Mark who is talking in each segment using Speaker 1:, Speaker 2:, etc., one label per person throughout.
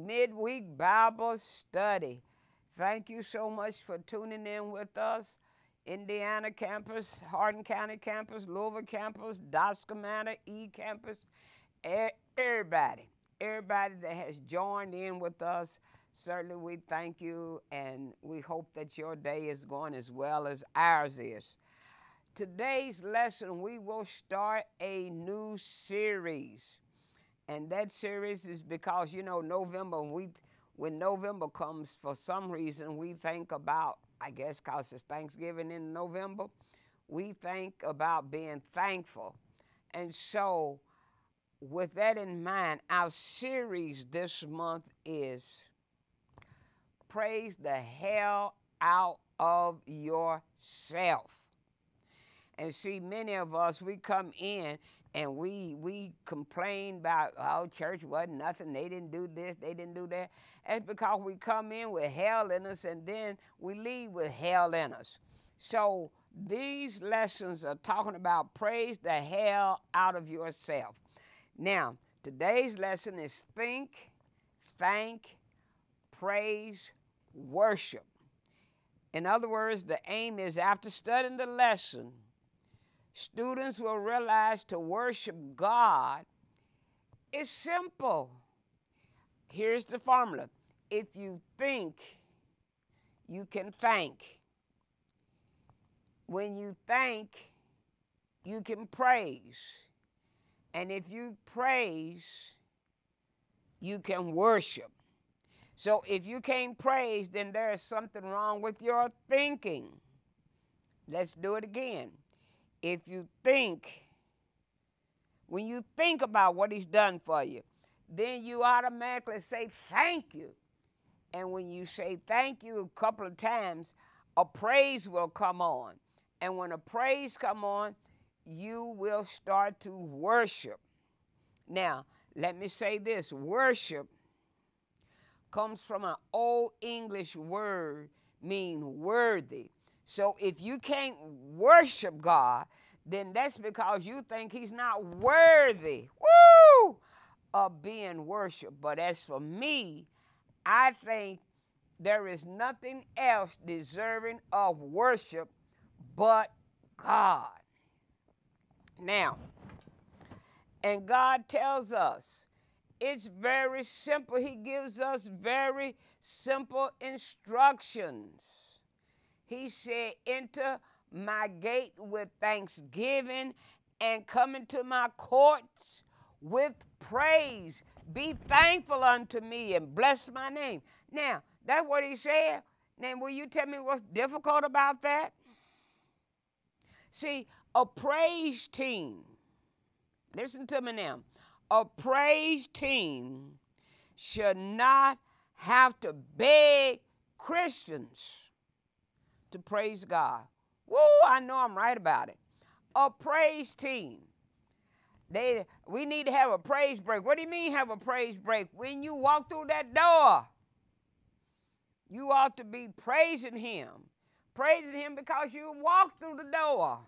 Speaker 1: midweek Bible study. Thank you so much for tuning in with us. Indiana campus, Hardin County campus, Louisville campus, Doscomata, E campus, everybody, everybody that has joined in with us. Certainly we thank you, and we hope that your day is going as well as ours is. Today's lesson, we will start a new series. And that series is because, November, when November comes, for some reason, we think about, I guess because it's Thanksgiving in November, we think about being thankful. And so, with that in mind, our series this month is Praise the Hell Out of Yourself. And see, many of us, we come in and we complain about, oh, church wasn't nothing. They didn't do this. They didn't do that. That's because we come in with hell in us, and then we leave with hell in us. So these lessons are talking about praise the hell out of yourself. Now, today's lesson is think, thank, praise, worship. In other words, the aim is, after studying the lesson, students will realize to worship God is simple. Here's the formula. If you think, you can thank. When you thank, you can praise. And if you praise, you can worship. So if you can't praise, then there is something wrong with your thinking. Let's do it again. If you think, when you think about what he's done for you, then you automatically say thank you. And when you say thank you a couple of times, a praise will come on. And when a praise come on, you will start to worship. Now, let me say this. Worship comes from an old English word meaning worthy. So if you can't worship God, then that's because you think he's not worthy, of being worshiped. But as for me, I think there is nothing else deserving of worship but God. Now, and God tells us, it's very simple. He gives us very simple instructions. He said, enter my gate with thanksgiving and come into my courts with praise. Be thankful unto me and bless my name. Now, that's what he said. Now, will you tell me what's difficult about that? See, a praise team, listen to me now, a praise team should not have to beg Christians to praise God. Woo, I know I'm right about it. A praise team. We need to have a praise break. What do you mean have a praise break? When you walk through that door, you ought to be praising him. Praising him because you walked through the door.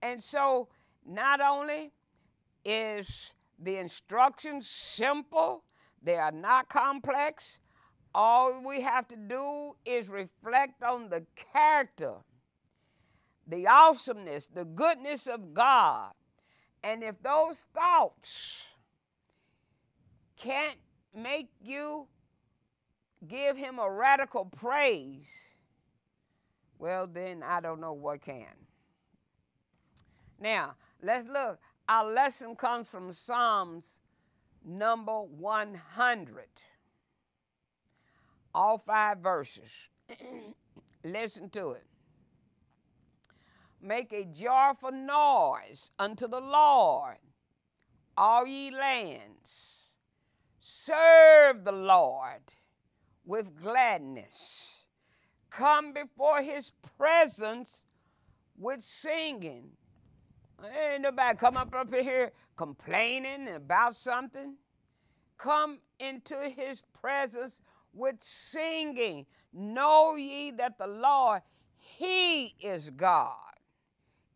Speaker 1: And so not only is the instructions simple, they are not complex. All we have to do is reflect on the character, the awesomeness, the goodness of God. And if those thoughts can't make you give him a radical praise, well, then I don't know what can. Now, let's look. Our lesson comes from Psalms number 100. All 5 verses. Listen to it. Make a joyful noise unto the Lord, all ye lands. Serve the Lord with gladness. Come before his presence with singing. Ain't nobody come up here complaining about something. Come into his presence with singing. Know ye that the Lord, he is God.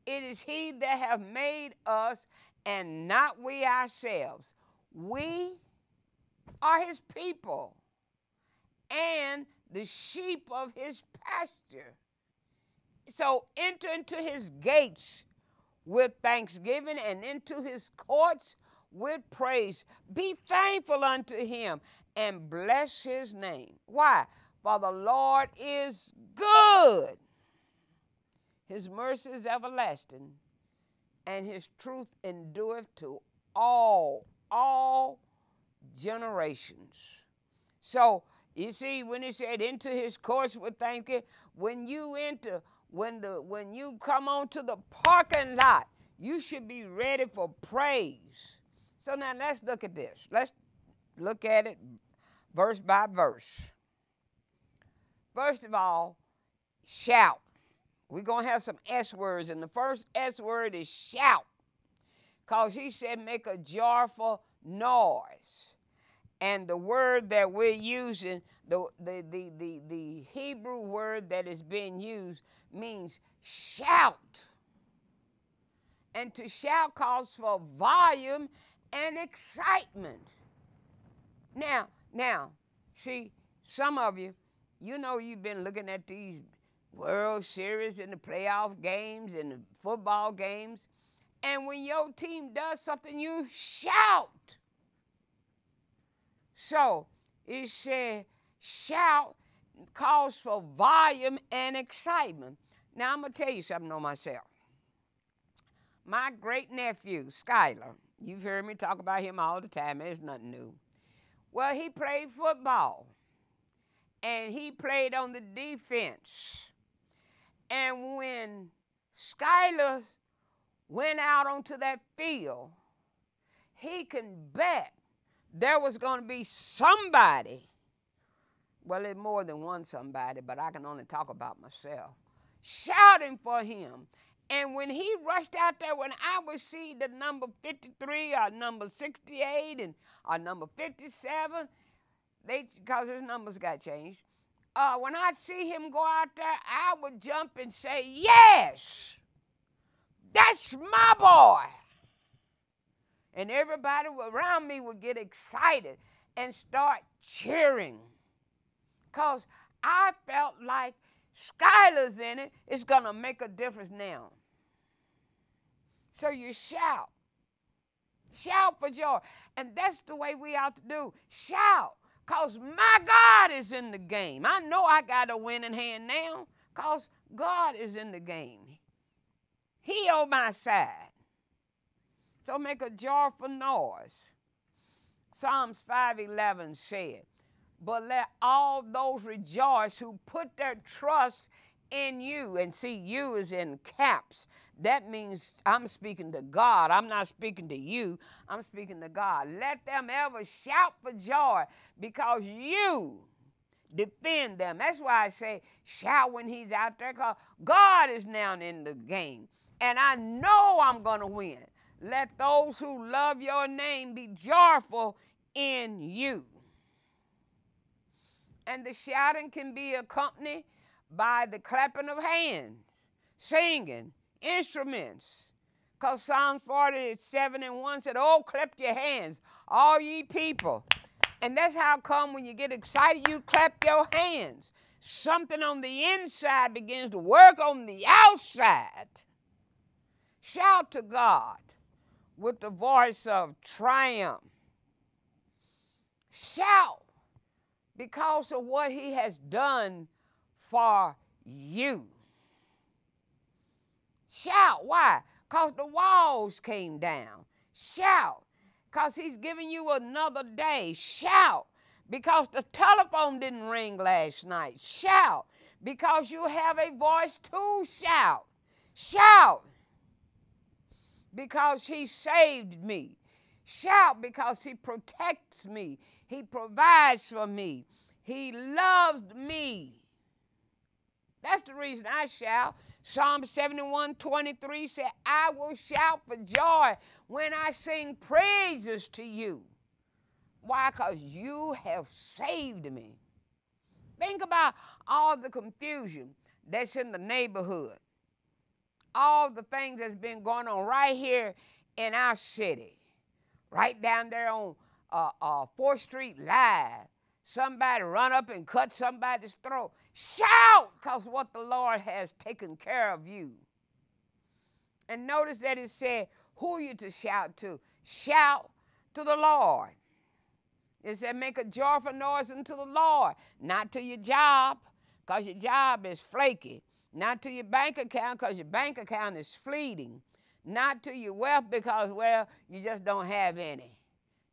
Speaker 1: It is he that have made us and not we ourselves. We are his people and the sheep of his pasture. So enter into his gates with thanksgiving and into his courts with praise. Be thankful unto him and bless his name. Why? For the Lord is good. His mercy is everlasting, and his truth endureth to all generations. So, you see, when he said into his courts with thanksgiving, when you enter, when you come onto the parking lot, you should be ready for praise. So now let's look at this. Let's look at it verse by verse. First of all, shout. We're going to have some S words, and the first S word is shout, because he said make a joyful noise. And the word that we're using, the Hebrew word that is being used means shout. And to shout calls for volume and excitement. Now, see, some of you, you know you've been looking at these World Series and the playoff games and the football games, and when your team does something, you shout. So it said shout calls for volume and excitement. Now I'm going to tell you something on myself. My great-nephew, Skylar, you've heard me talk about him all the time. There's nothing new. Well, he played football, and he played on the defense. And when Skylar went out onto that field, he can bet there was going to be somebody, well, there's more than one somebody, but I can only talk about myself, shouting for him. And when he rushed out there, when I would see the number 53 or number 68 or number 57, because his numbers got changed, when I see him go out there, I would jump and say, yes, that's my boy. And everybody around me would get excited and start cheering, because I felt like Skylar's in it. It's going to make a difference now. So you shout. Shout for joy. And that's the way we ought to do. Shout, because my God is in the game. I know I got a winning hand now, because God is in the game. He on my side. So make a joyful noise. Psalms 5:11 said, but let all those rejoice who put their trust in you. And see, you is in caps. That means I'm speaking to God. I'm not speaking to you. I'm speaking to God. Let them ever shout for joy, because you defend them. That's why I say shout when he's out there, because God is now in the game. And I know I'm going to win. Let those who love your name be joyful in you. And the shouting can be accompanied by the clapping of hands, singing, instruments. Because Psalms 47:1 said, oh, clap your hands, all ye people. And that's how come when you get excited, you clap your hands. Something on the inside begins to work on the outside. Shout to God with the voice of triumph. Shout because of what he has done for you. Shout. Why? Because the walls came down. Shout. Because he's giving you another day. Shout. Because the telephone didn't ring last night. Shout. Because you have a voice to shout. Shout. Because he saved me. Shout because he protects me. He provides for me. He loved me. That's the reason I shout. Psalm 71:23 said, I will shout for joy when I sing praises to you. Why? Because you have saved me. Think about all the confusion that's in the neighborhood. All the things that's been going on right here in our city. Right down there on 4th Street Live, somebody run up and cut somebody's throat, shout, because what the Lord has taken care of you. And notice that it said, who are you to shout to? Shout to the Lord. It said, make a joyful noise unto the Lord, not to your job, because your job is flaky. Not to your bank account, because your bank account is fleeting. Not to your wealth, because, well, you just don't have any.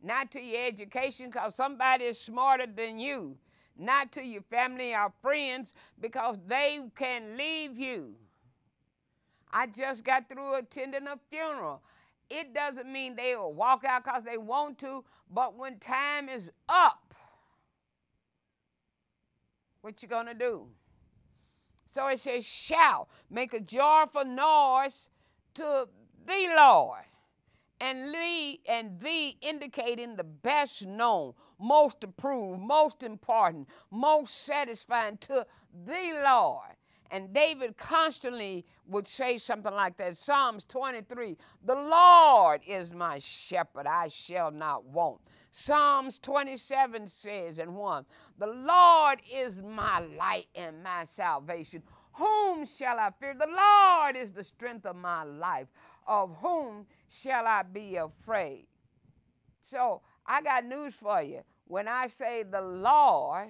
Speaker 1: Not to your education, because somebody is smarter than you. Not to your family or friends, because they can leave you. I just got through attending a funeral. It doesn't mean they will walk out because they want to, but when time is up, what you gonna do? So it says, shout, make a joyful noise to the Lord. And thee indicating the best known, most approved, most important, most satisfying to the Lord. And David constantly would say something like that. Psalms 23, the Lord is my shepherd, I shall not want. Psalms 27 says in 1, the Lord is my light and my salvation. Whom shall I fear? The Lord is the strength of my life. Of whom shall I be afraid? So I got news for you. When I say the Lord,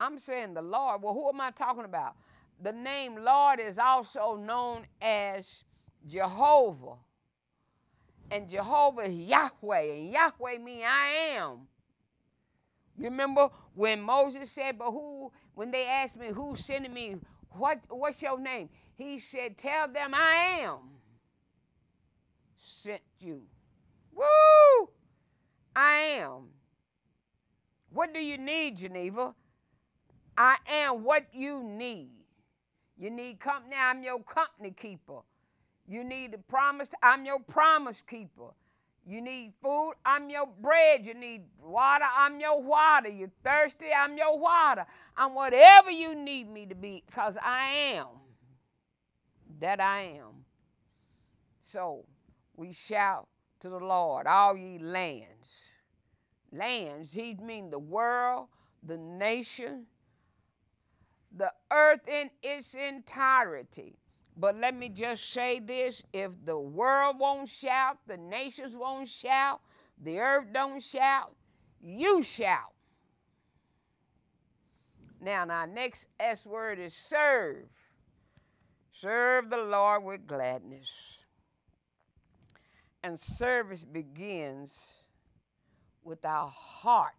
Speaker 1: I'm saying the Lord. Well, who am I talking about? The name Lord is also known as Jehovah. And Jehovah is Yahweh. And Yahweh means I am. You remember when Moses said, but who, when they asked me, who's sending me, what's your name? He said, tell them I am sent you. Woo! I am. What do you need, Geneva? I am what you need. You need company, I'm your company keeper. You need a promise, I'm your promise keeper. You need food, I'm your bread. You need water, I'm your water. You're thirsty, I'm your water. I'm whatever you need me to be, because I am that I am. So we shout to the Lord, all ye lands. Lands, he means the world, the nation, the earth in its entirety. But let me just say this, if the world won't shout, the nations won't shout, the earth don't shout, you shout. Now, our next S word is serve. Serve the Lord with gladness. And service begins with our heart.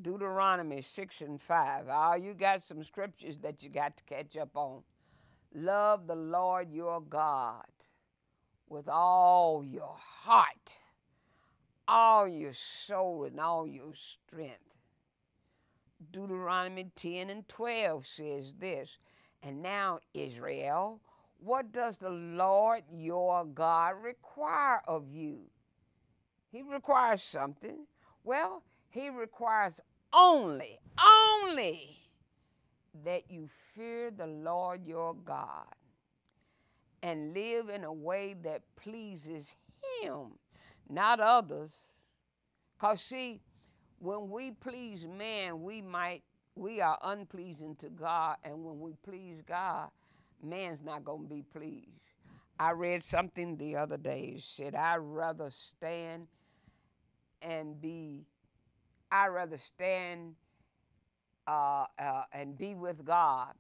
Speaker 1: Deuteronomy 6 and 5. Oh, you got some scriptures that you got to catch up on. Love the Lord your God with all your heart, all your soul, and all your strength. Deuteronomy 10 and 12 says this, and now, Israel, what does the Lord your God require of you? He requires something. Well, he requires only that you fear the Lord your God and live in a way that pleases him, not others. Because see, when we please man, we are unpleasing to God, and when we please God, man's not going to be pleased. I read something the other day. It said, I'd rather stand and be with God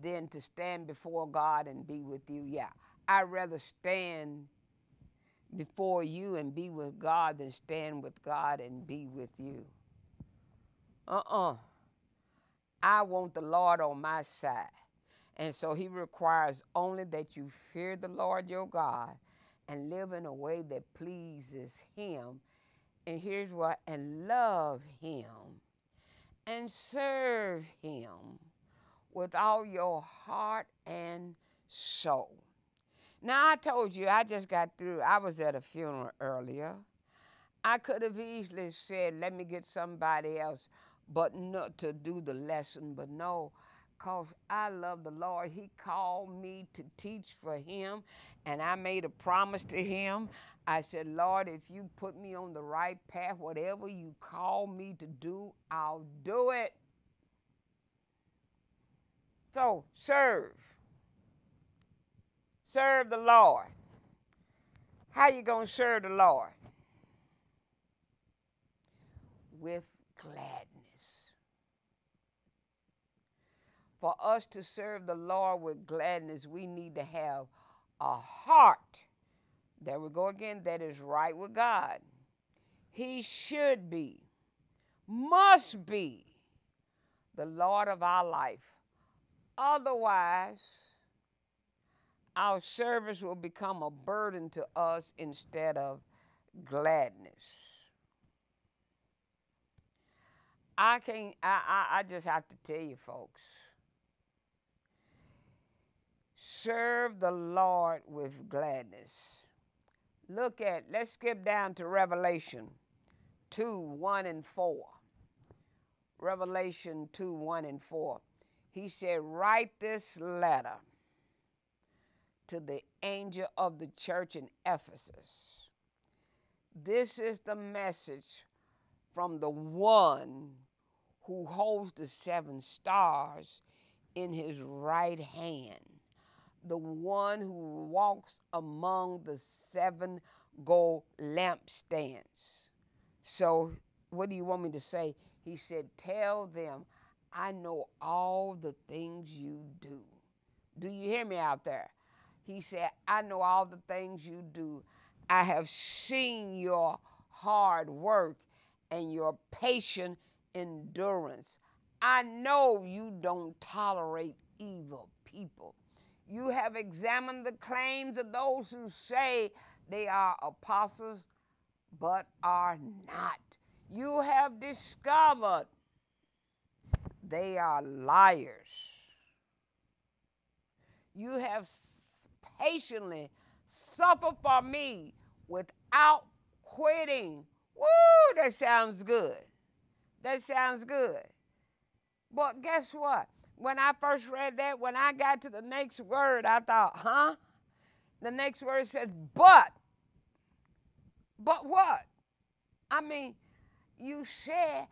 Speaker 1: than to stand before God and be with you. Yeah, I'd rather stand before you and be with God than stand with God and be with you. I want the Lord on my side. And so he requires only that you fear the Lord your God and live in a way that pleases him. And here's what, and love him and serve him with all your heart and soul. Now, I told you, I just got through, I was at a funeral earlier. I could have easily said, let me get somebody else but no, to do the lesson, but no, because I love the Lord. He called me to teach for him, and I made a promise to him. I said, Lord, if you put me on the right path, whatever you call me to do, I'll do it. So serve. Serve the Lord. How you going to serve the Lord? With gladness. For us to serve the Lord with gladness, we need to have a heart, there we go again, that is right with God. He should be, must be the Lord of our life. Otherwise, our service will become a burden to us instead of gladness. I just have to tell you, folks, serve the Lord with gladness. Let's skip down to Revelation 2, 1 and 4. Revelation 2, 1 and 4. He said, write this letter to the angel of the church in Ephesus. This is the message from the one who holds the 7 stars in his right hand, the one who walks among the 7 gold lampstands. So what do you want me to say? He said, tell them, I know all the things you do. Do you hear me out there? He said, I know all the things you do. I have seen your hard work and your patient endurance. I know you don't tolerate evil people. You have examined the claims of those who say they are apostles, but are not. You have discovered they are liars. You have patiently suffered for me without quitting. Woo, that sounds good. That sounds good. But guess what? When I first read that, when I got to the next word, I thought, huh? The next word says, but. But what? I mean, you said,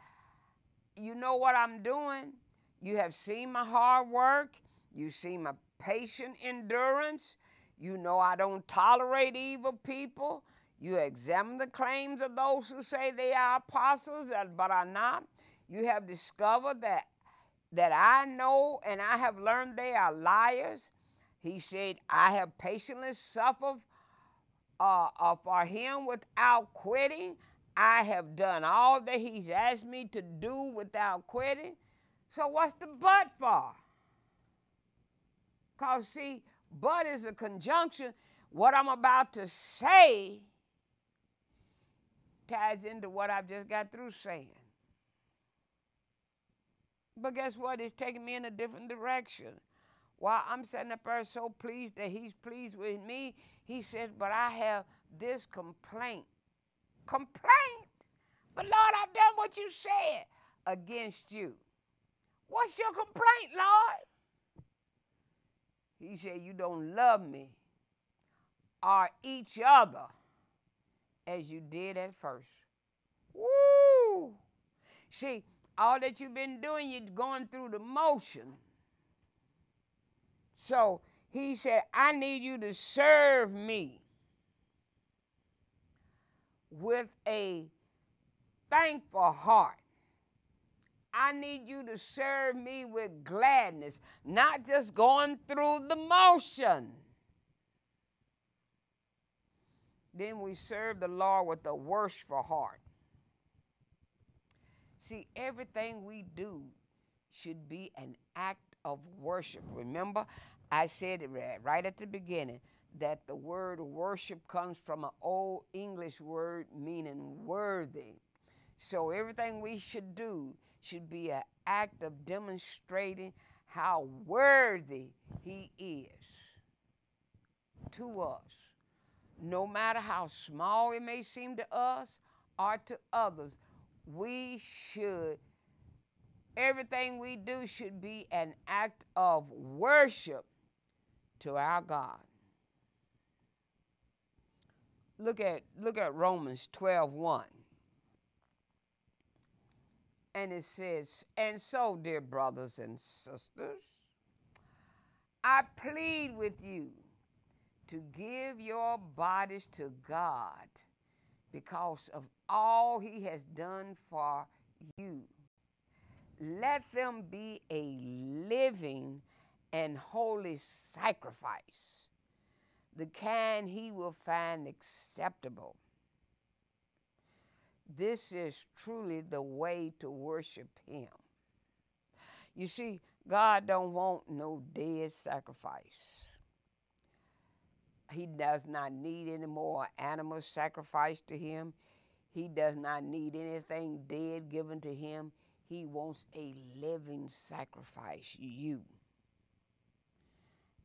Speaker 1: you know what I'm doing. You have seen my hard work. You see my patient endurance. You know I don't tolerate evil people. You examine the claims of those who say they are apostles, but are not. You have discovered that I know and I have learned they are liars. He said, I have patiently suffered for him without quitting. I have done all that he's asked me to do without quitting. So what's the but for? Because, see, but is a conjunction. What I'm about to say ties into what I've just got through saying. But guess what? It's taking me in a different direction. While I'm sitting up there so pleased that he's pleased with me, he says, but I have this complaint. Complaint? But Lord, I've done what you said against you. What's your complaint, Lord? He said, you don't love me or each other as you did at first. Woo! See, all that you've been doing, you're going through the motion. So he said, I need you to serve me with a thankful heart. I need you to serve me with gladness, not just going through the motion. Then we serve the Lord with a worshipful heart. See, everything we do should be an act of worship. Remember, I said it right at the beginning that the word worship comes from an old English word meaning worthy. So everything we should do should be an act of demonstrating how worthy he is to us. No matter how small it may seem to us or to others, we should Everything we do should be an act of worship to our God. Look at Romans 12:1. And it says, and so, dear brothers and sisters, I plead with you to give your bodies to God because of all he has done for you. Let them be a living and holy sacrifice, the kind he will find acceptable. This is truly the way to worship him. You see, God don't want no dead sacrifice. He does not need any more animal sacrifice to him. He does not need anything dead given to him. He wants a living sacrifice, you.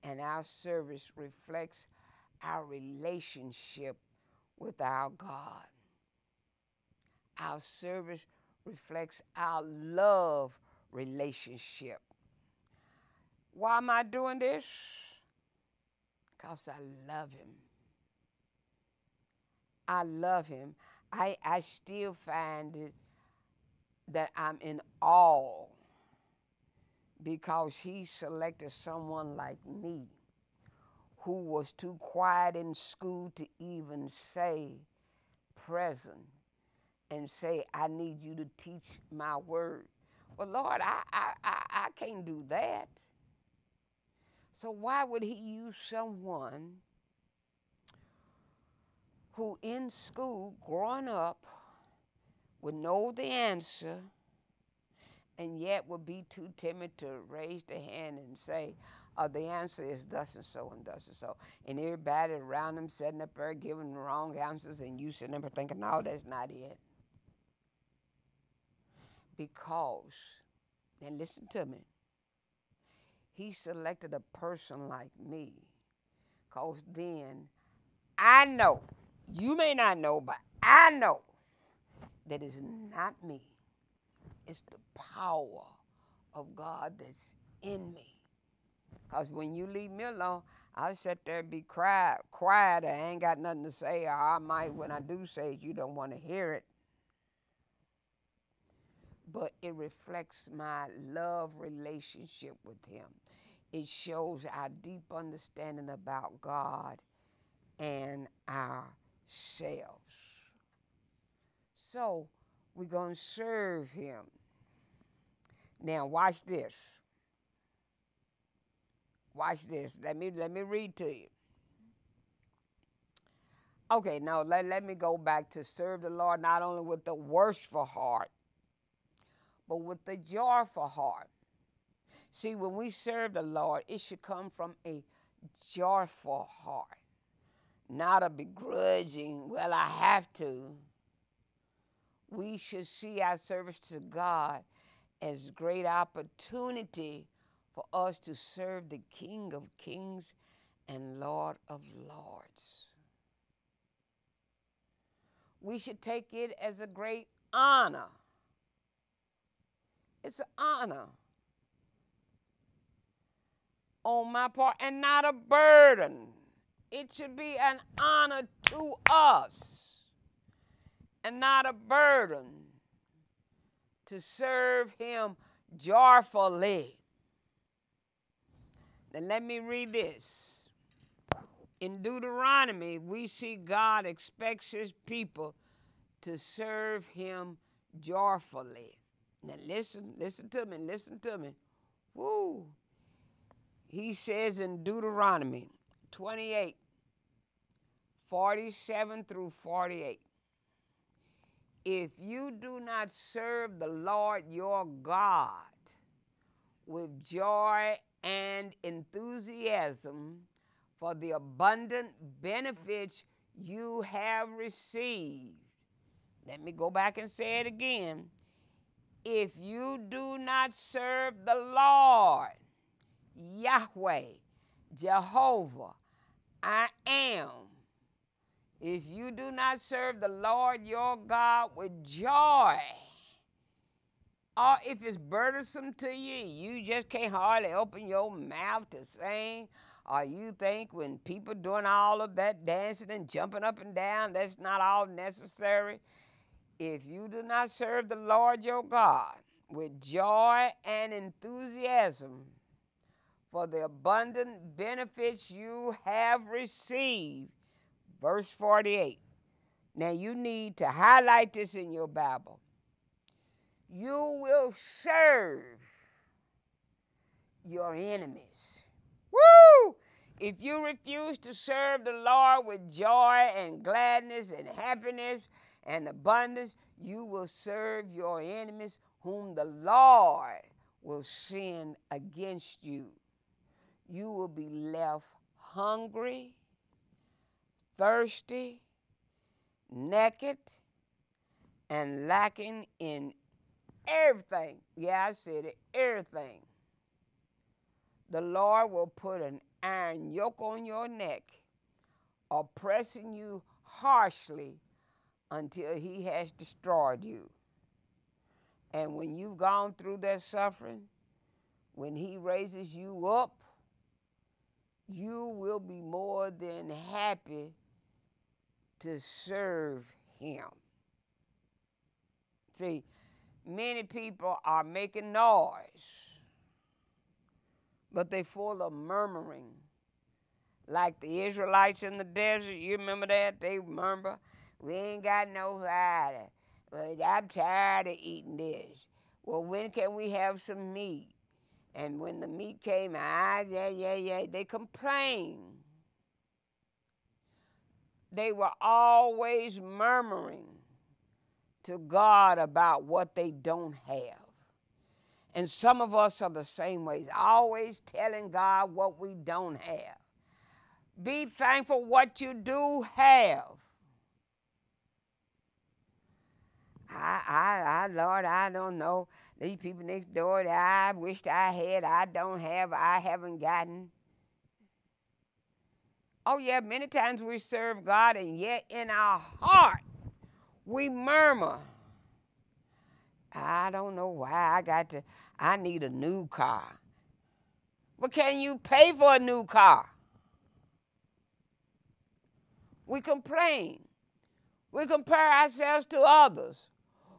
Speaker 1: And our service reflects our relationship with our God. Our service reflects our love relationship. Why am I doing this? Because I love him. I love him. I still find it that I'm in awe because he selected someone like me who was too quiet in school to even say present and say, I need you to teach my word. Well, Lord, I can't do that. So why would he use someone who in school, growing up, would know the answer and yet would be too timid to raise the hand and say, the answer is thus and so and thus and so. And everybody around them sitting up there giving the wrong answers and you sitting up there thinking, no, that's not it. Because, and listen to me, he selected a person like me because then I know, you may not know, but I know that it's not me. It's the power of God that's in me. Because when you leave me alone, I'll sit there and be quiet. I ain't got nothing to say, or I might, when I do say it, you don't want to hear it. But it reflects my love relationship with him. It shows our deep understanding about God and ourselves. So we're going to serve him. Now watch this. Watch this. Let me read to you. Okay, now let me go back to serve the Lord not only with the worshipful heart, but with the joyful heart. See, when we serve the Lord, it should come from a joyful heart, not a begrudging, well, I have to. We should see our service to God as great opportunity for us to serve the King of Kings and Lord of Lords. We should take it as a great honor. It's an honor on my part and not a burden. It should be an honor to us and not a burden to serve him joyfully. Then let me read this. In Deuteronomy, we see God expects his people to serve him joyfully. Now listen to me. Woo. He says in Deuteronomy 28, 47 through 48, if you do not serve the Lord your God with joy and enthusiasm for the abundant benefits you have received. Let me go back and say it again. If you do not serve the Lord, Yahweh, Jehovah, I am. If you do not serve the Lord your God with joy Or if it's burdensome to you, you just can't hardly open your mouth to sing, or you think when people doing all of that dancing and jumping up and down, that's not all necessary. If you do not serve the Lord your God with joy and enthusiasm for the abundant benefits you have received, verse 48. Now you need to highlight this in your Bible. You will serve your enemies. Woo! If you refuse to serve the Lord with joy and gladness and happiness and abundance, you will serve your enemies whom the Lord will send against you. You will be left hungry, thirsty, naked, and lacking in everything. Yeah, I said it, everything. The Lord will put an iron yoke on your neck, oppressing you harshly until he has destroyed you. And when you've gone through that suffering, when he raises you up, you will be more than happy to serve him. See, many people are making noise, but they full of murmuring. Like the Israelites in the desert, you remember that? They murmur, we ain't got no fire. But I'm tired of eating this. Well, when can we have some meat? And when the meat came, they complained. They were always murmuring to God about what they don't have. And some of us are the same ways, always telling God what we don't have. Be thankful what you do have. Lord, I don't know. These people next door that I wished I had, I don't have, I haven't gotten. Oh yeah, many times we serve God and yet in our heart we murmur. I don't know why I need a new car. But can you pay for a new car? We complain. We compare ourselves to others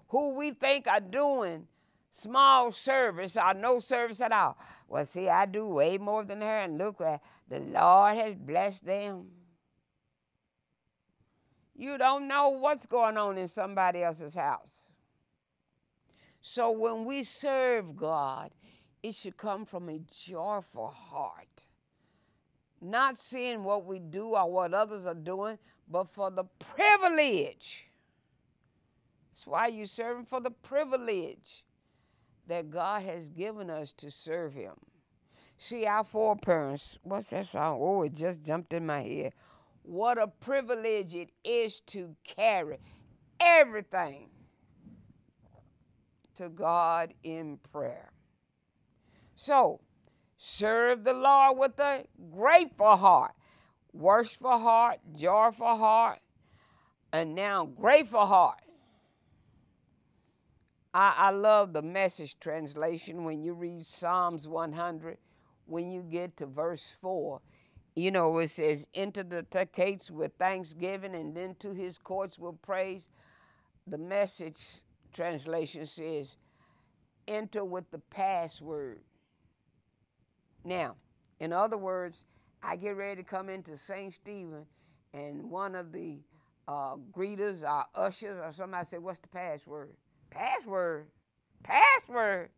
Speaker 1: who we think are doing small service or no service at all. Well, see, I do way more than her, and look, the Lord has blessed them. You don't know what's going on in somebody else's house. So when we serve God, it should come from a joyful heart. Not seeing what we do or what others are doing, but for the privilege. That's why you serve him, for the privilege that God has given us to serve him. See, our foreparents, what's that song? Oh, it just jumped in my head. What a privilege it is to carry everything to God in prayer. So, serve the Lord with a grateful heart, worshipful heart, joyful heart, and now grateful heart. I love the Message translation when you read Psalms 100, when you get to verse 4. You know, it says, enter the gates with thanksgiving and then to his courts with praise. The Message translation says, enter with the password. Now, in other words, I get ready to come into St. Stephen, and one of the greeters or ushers or somebody said, what's the password? Password? Password?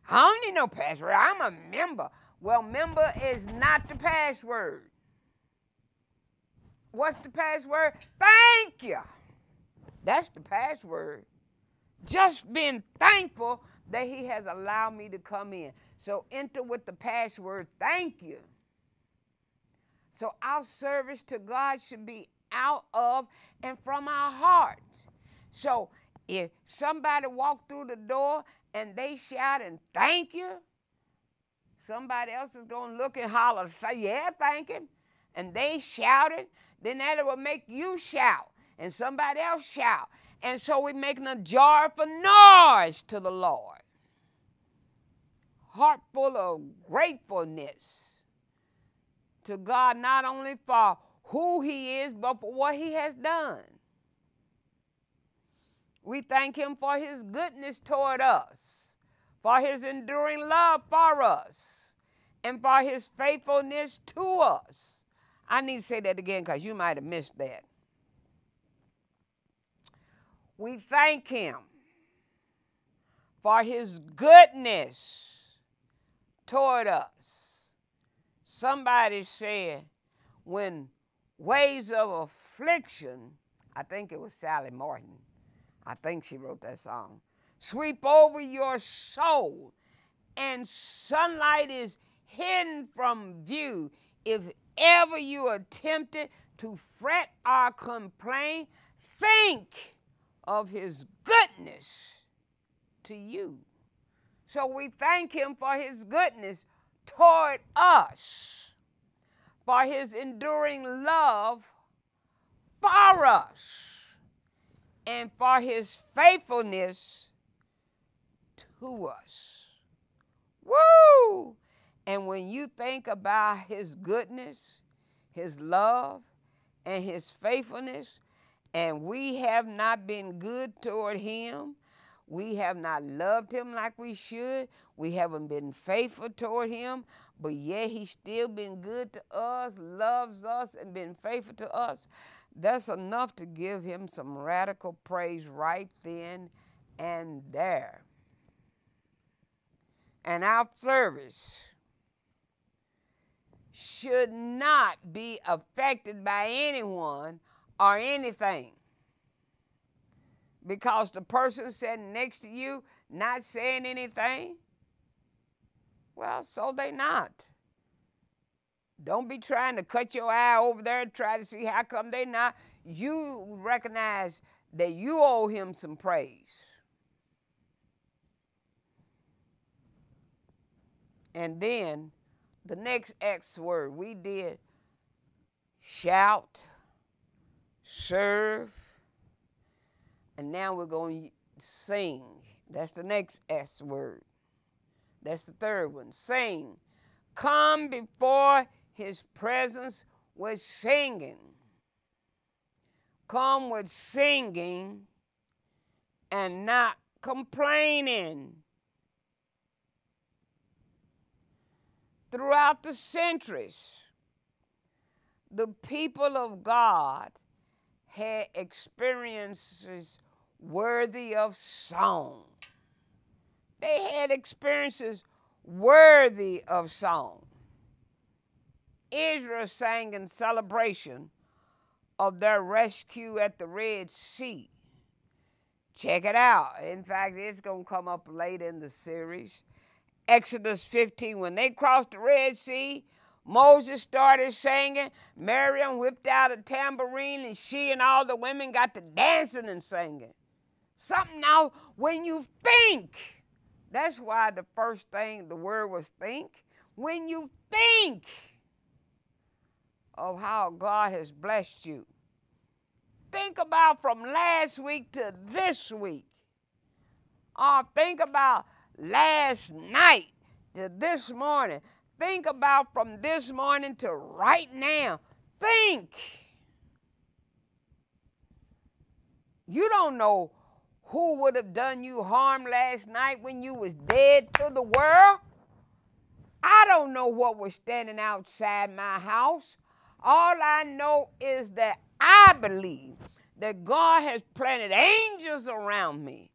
Speaker 1: I don't need no password. I'm a member. Well, member is not the password. What's the password? Thank you. That's the password. Just being thankful that he has allowed me to come in. So enter with the password, thank you. So our service to God should be out of and from our hearts. So if somebody walked through the door and they shout and thank you, somebody else is going to look and holler, say, yeah, thank him. And they shouted, then that will make you shout and somebody else shout. And so we're making a joyful noise to the Lord. heart full of gratefulness to God, not only for who he is, but for what he has done. We thank him for his goodness toward us, for his enduring love for us, and for his faithfulness to us. I need to say that again because you might have missed that. We thank him for his goodness toward us. Somebody said, when waves of affliction, I think it was Sally Martin, I think she wrote that song, sweep over your soul and sunlight is hidden from view, if ever you are tempted to fret or complain, think of his goodness to you. So we thank him for his goodness toward us, for his enduring love for us, and for his faithfulness to us. Woo! And when you think about his goodness, his love, and his faithfulness, and we have not been good toward him, we have not loved him like we should, we haven't been faithful toward him, but yet he's still been good to us, loves us, and been faithful to us, that's enough to give him some radical praise right then and there. And our service should not be affected by anyone or anything, because the person sitting next to you not saying anything, well, so they not. Don't be trying to cut your eye over there and try to see how come they not. You recognize that you owe him some praise. And then the next X word, we did shout, serve, and now we're going to sing. That's the next S word. That's the third one, sing. Come before his presence with singing. Come with singing and not complaining. Throughout the centuries, the people of God had experiences worthy of song. They had experiences worthy of song. Israel sang in celebration of their rescue at the Red Sea. Check it out. In fact, it's going to come up later in the series. Exodus 15, when they crossed the Red Sea, Moses started singing. Miriam whipped out a tambourine, and she and all the women got to dancing and singing. Something now, when you think, that's why the first thing, the word was think. When you think of how God has blessed you, think about from last week to this week. Or think about last night to this morning. Think about from this morning to right now. Think. You don't know who would have done you harm last night when you was dead to the world. I don't know what was standing outside my house. All I know is that I believe that God has planted angels around me.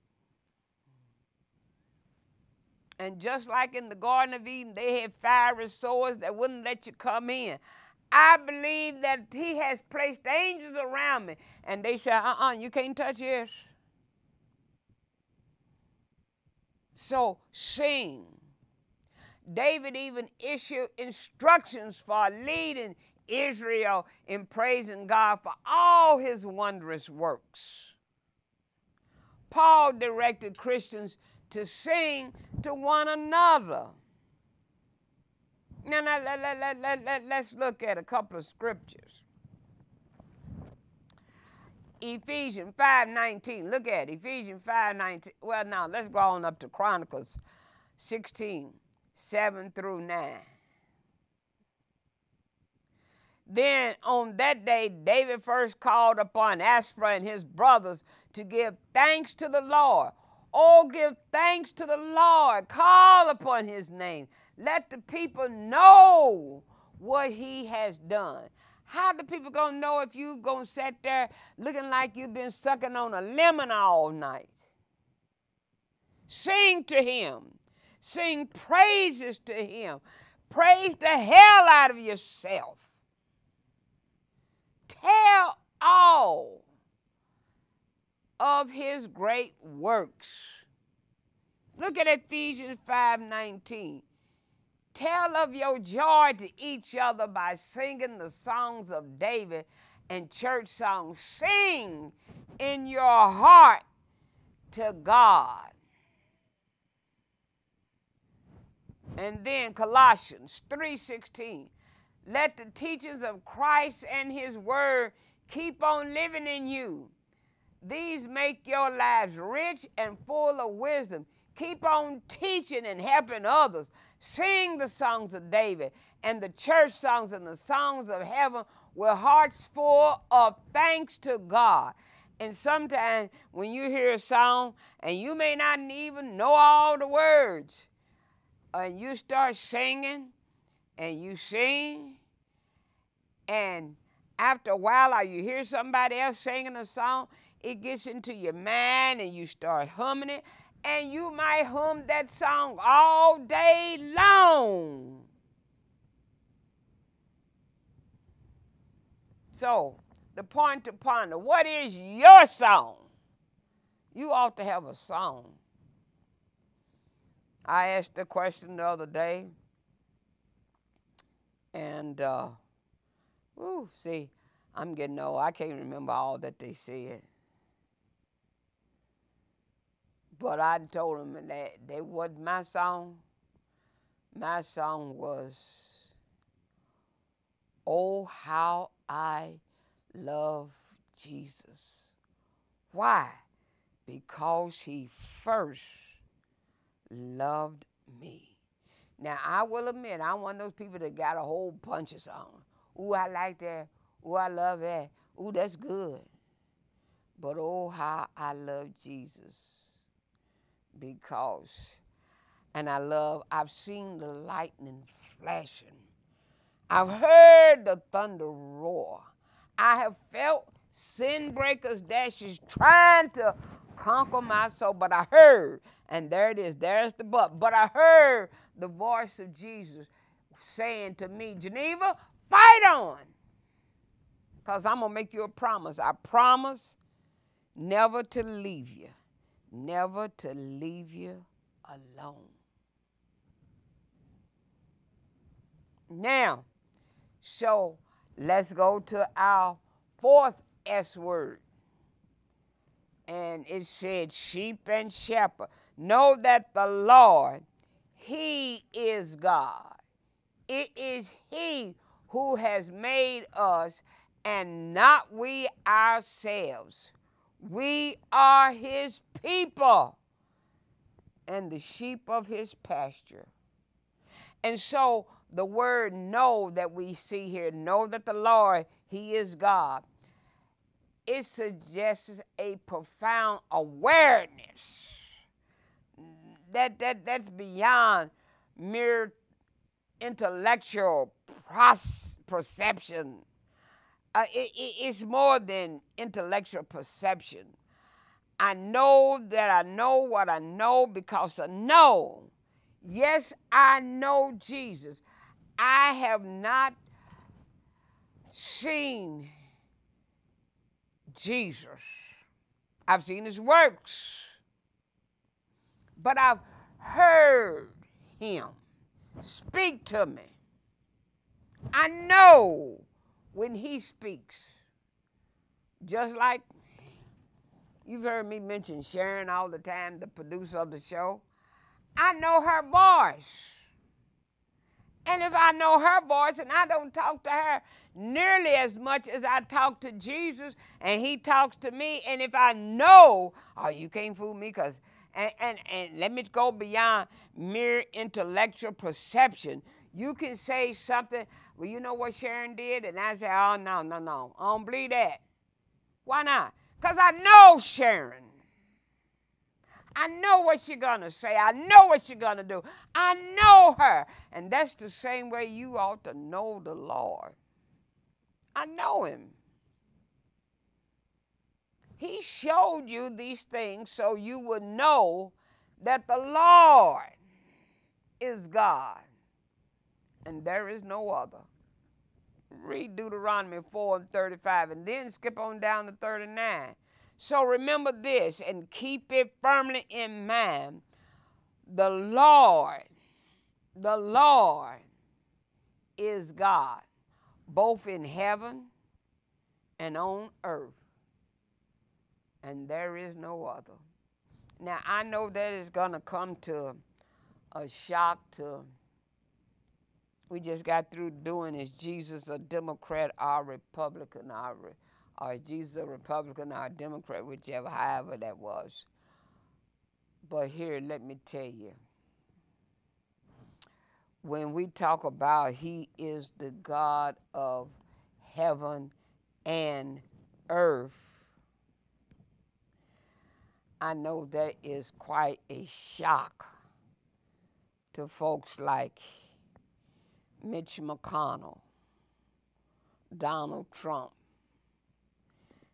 Speaker 1: And just like in the Garden of Eden, they had fiery swords that wouldn't let you come in. I believe that he has placed angels around me. And they said, you can't touch this. So sing. David even issued instructions for leading Israel in praising God for all his wondrous works. Paul directed Christians to sing to one another. Now, let's look at a couple of scriptures. Ephesians 5:19. Look at it, Ephesians 5:19. Well, now, let's go on up to Chronicles 16. 7 through 9. Then on that day, David first called upon Asaph and his brothers to give thanks to the Lord. Oh, give thanks to the Lord. Call upon his name. Let the people know what he has done. How the people going to know if you going to sit there looking like you've been sucking on a lemon all night? Sing to him. Sing praises to him. Praise the hell out of yourself. Tell all of his great works. Look at Ephesians 5:19. Tell of your joy to each other by singing the songs of David and church songs. Sing in your heart to God. And then Colossians 3:16. Let the teachings of Christ and his word keep on living in you. These make your lives rich and full of wisdom. Keep on teaching and helping others. Sing the songs of David and the church songs and the songs of heaven with hearts full of thanks to God. And sometimes when you hear a song and you may not even know all the words, and you start singing and you sing, and after a while, or you hear somebody else singing a song, it gets into your mind and you start humming it, and you might hum that song all day long. So, the point to ponder, what is your song? You ought to have a song. I asked the question the other day, and see, I'm getting old. I can't remember all that they said. But I told them that wasn't my song. My song was, oh, how I love Jesus. Why? Because he first loved me. Now, I will admit, I'm one of those people that got a whole bunch of songs. Ooh, I like that. Ooh, I love that. Ooh, that's good. But oh, how I love Jesus. Because, and I've seen the lightning flashing. I've heard the thunder roar. I have felt sin breakers dashes trying to conquer my soul, but I heard, and there it is, there's the but I heard the voice of Jesus saying to me, Geneva, fight on, because I'm going to make you a promise. I promise never to leave you, never to leave you alone. Now, so let's go to our fourth S word. And it said, sheep and shepherd. Know that the Lord, he is God. It is he who has made us and not we ourselves. We are his people and the sheep of his pasture. And so the word know that we see here, know that the Lord, he is God, it suggests a profound awareness that's beyond mere intellectual perception. It's more than intellectual perception. I know that I know what I know because I know. Yes, I know Jesus. I have not seen Jesus. I've seen his works, but I've heard him speak to me. I know when he speaks, just like you've heard me mention Sharon all the time, the producer of the show. I know her voice. And if I know her voice and I don't talk to her nearly as much as I talk to Jesus and he talks to me, and if I know, oh, you can't fool me because And let me go beyond mere intellectual perception. You can say something, well, you know what Sharon did? And I say, oh, no, no, no. I don't believe that. Why not? Because I know Sharon. I know what she's going to say. I know what she's going to do. I know her. And that's the same way you ought to know the Lord. I know him. He showed you these things so you would know that the Lord is God and there is no other. Read Deuteronomy 4:35 and then skip on down to 39. So remember this and keep it firmly in mind. The Lord is God, both in heaven and on earth. And there is no other. Now, I know that it's going to come to a shock to, we just got through doing, is Jesus a Democrat or a Republican, or is Jesus a Republican or a Democrat, whichever, however that was. But here, let me tell you, when we talk about he is the God of heaven and earth, I know that is quite a shock to folks like Mitch McConnell, Donald Trump,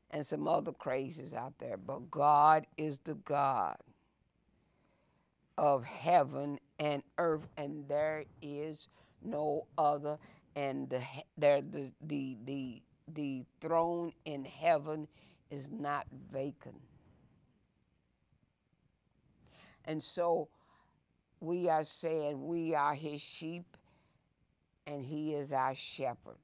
Speaker 1: and some other crazies out there. But God is the God of heaven and earth, and there is no other. And the throne in heaven is not vacant. And so we are saying we are his sheep and he is our shepherd.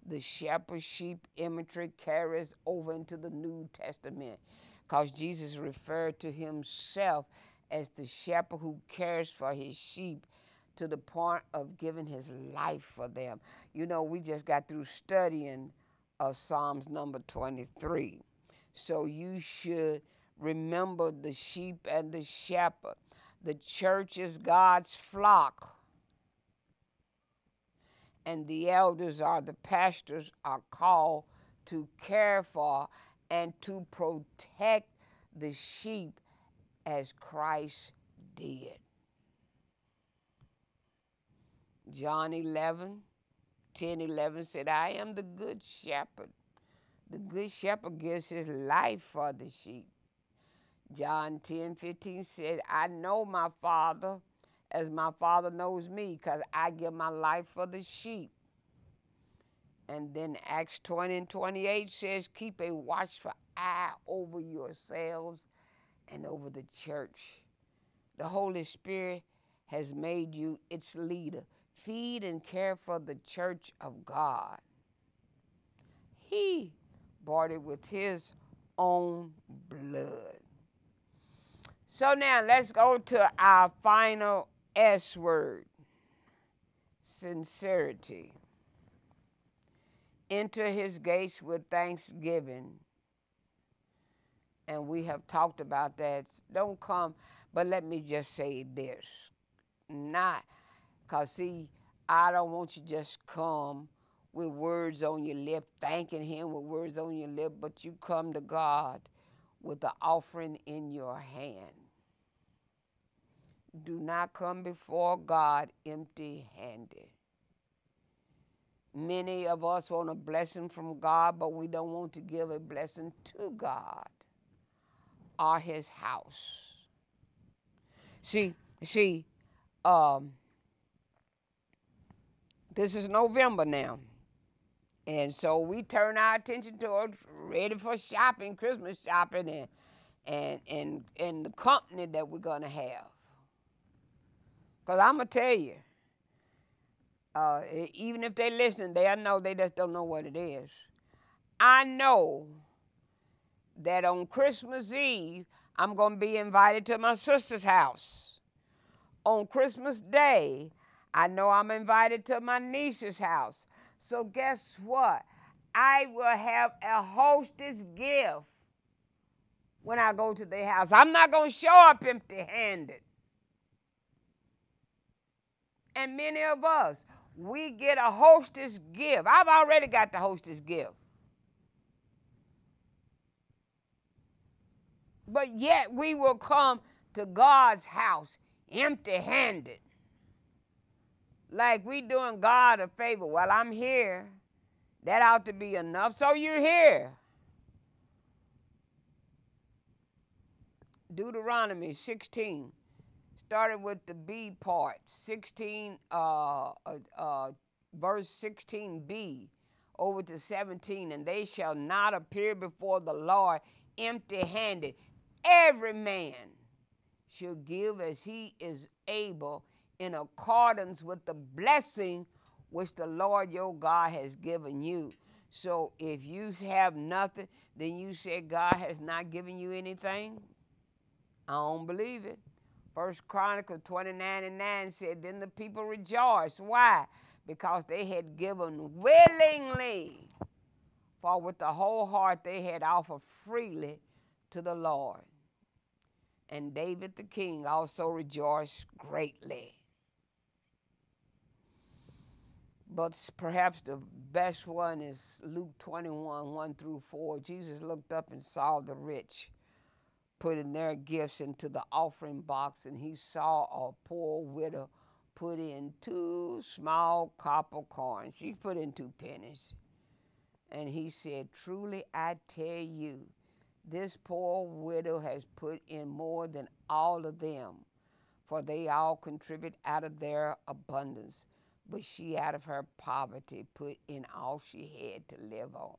Speaker 1: The shepherd-sheep imagery carries over into the New Testament because Jesus referred to himself as the shepherd who cares for his sheep to the point of giving his life for them. You know, we just got through studying Psalms number 23. So you should remember the sheep and the shepherd. The church is God's flock. And the elders the pastors are called to care for and to protect the sheep as Christ did. John 10:11 said, I am the good shepherd. The good shepherd gives his life for the sheep. John 10:15 said, I know my Father as my Father knows me, because I give my life for the sheep. And then Acts 20:28 says, keep a watchful eye over yourselves and over the church. The Holy Spirit has made you its leader. Feed and care for the church of God. He bought it with his own blood. So now let's go to our final S word, sincerity. Enter his gates with thanksgiving. And we have talked about that. Don't come, but let me just say this. Not, because see, I don't want you to just come with words on your lip, thanking him with words on your lip, but you come to God with the offering in your hand. Do not come before God empty-handed. Many of us want a blessing from God, but we don't want to give a blessing to God or his house. See, this is November now. And so we turn our attention towards ready for shopping, Christmas shopping, and the company that we're going to have. Because I'm going to tell you, even if they're listening, they'll know they just don't know what it is. I know that on Christmas Eve, I'm going to be invited to my sister's house. On Christmas Day, I know I'm invited to my niece's house. So guess what? I will have a hostess gift when I go to their house. I'm not going to show up empty-handed. And many of us, we get a hostess gift. I've already got the hostess gift. But yet we will come to God's house empty-handed. Like we doing God a favor. Well, I'm here. That ought to be enough. So you're here. Deuteronomy 16. Started with the B part. 16, verse 16b over to 17. And they shall not appear before the Lord empty-handed. Every man shall give as he is able in accordance with the blessing which the Lord your God has given you. So if you have nothing, then you say God has not given you anything? I don't believe it. 1 Chronicles 29:9 said, then the people rejoiced. Why? Because they had given willingly, for with the whole heart they had offered freely to the Lord. And David the king also rejoiced greatly. But perhaps the best one is Luke 21:1-4. Jesus looked up and saw the rich putting their gifts into the offering box, and he saw a poor widow put in 2 small copper coins. She put in 2 pennies. And he said, truly I tell you, this poor widow has put in more than all of them, for they all contribute out of their abundance. But she out of her poverty put in all she had to live on.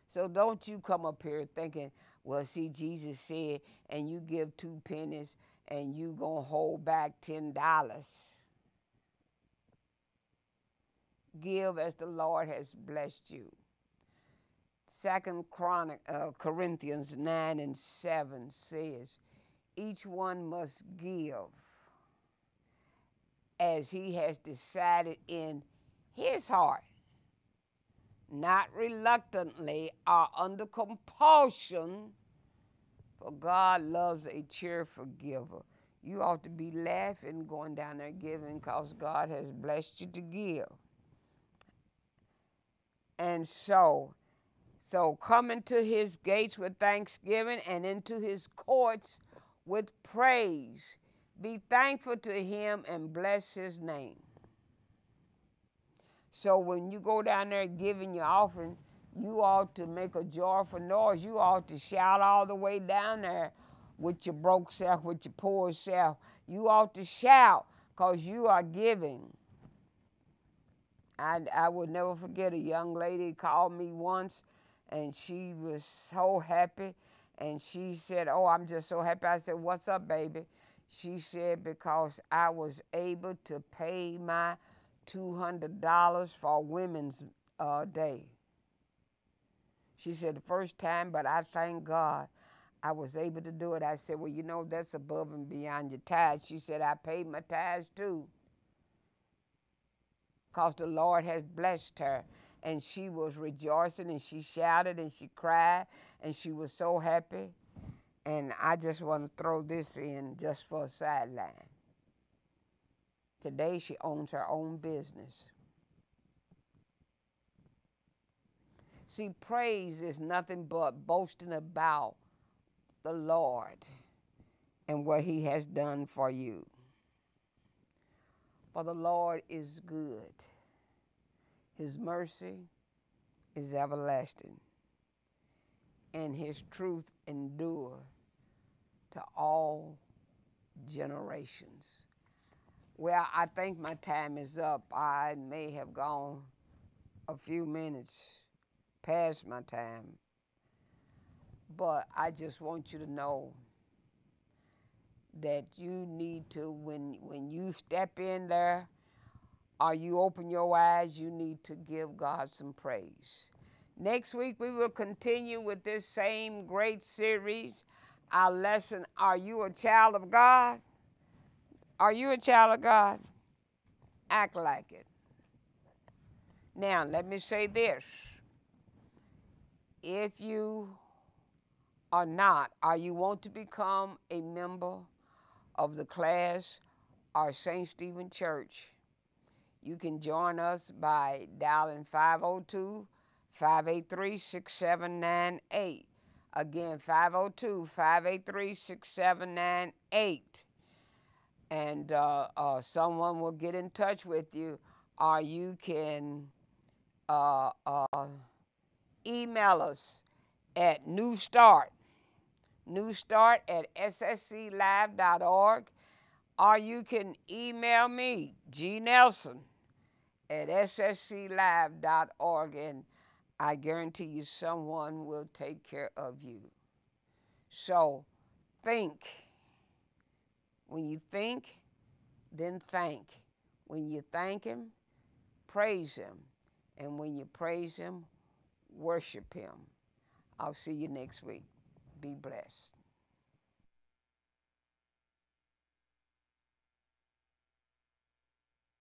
Speaker 1: So don't you come up here thinking, well, see, Jesus said, and you give 2 pennies and you gonna hold back $10. Give as the Lord has blessed you. 2 Corinthians 9:7 says, each one must give as he has decided in his heart, not reluctantly or under compulsion, for God loves a cheerful giver. You ought to be laughing going down there giving because God has blessed you to give. And so come into his gates with thanksgiving and into his courts with praise. Be thankful to him and bless his name. So when you go down there giving your offering, you ought to make a joyful noise. You ought to shout all the way down there with your broke self, with your poor self. You ought to shout because you are giving. I would never forget a young lady called me once, and she was so happy. And she said, oh, I'm just so happy. I said, what's up, baby? She said, because I was able to pay my $200 for Women's Day. She said, the first time, but I thank God I was able to do it. I said, well, you know, that's above and beyond your tithes. She said, I paid my tithes too, because the Lord has blessed her. And she was rejoicing, and she shouted, and she cried, and she was so happy. And I just want to throw this in just for a sideline. Today she owns her own business. See, praise is nothing but boasting about the Lord and what he has done for you. For the Lord is good. His mercy is everlasting, and his truth endure to all generations. Well, I think my time is up. I may have gone a few minutes past my time, but I just want you to know that you need to, when you step in there or you open your eyes, you need to give God some praise. Next week, we will continue with this same great series. Our lesson, Are You a Child of God? Are you a child of God? Act like it. Now, let me say this. If you or not, or you want to become a member of the class or St. Stephen Church, you can join us by dialing 502-583-6798. Again, 502-583-6798. And someone will get in touch with you, or you can email us at newstart at ssclive.org, or you can email me, G. Nelson, at ssclive.org, and I guarantee you someone will take care of you. So think. When you think, then thank. When you thank him, praise him. And when you praise him, worship him. I'll see you next week. Be blessed.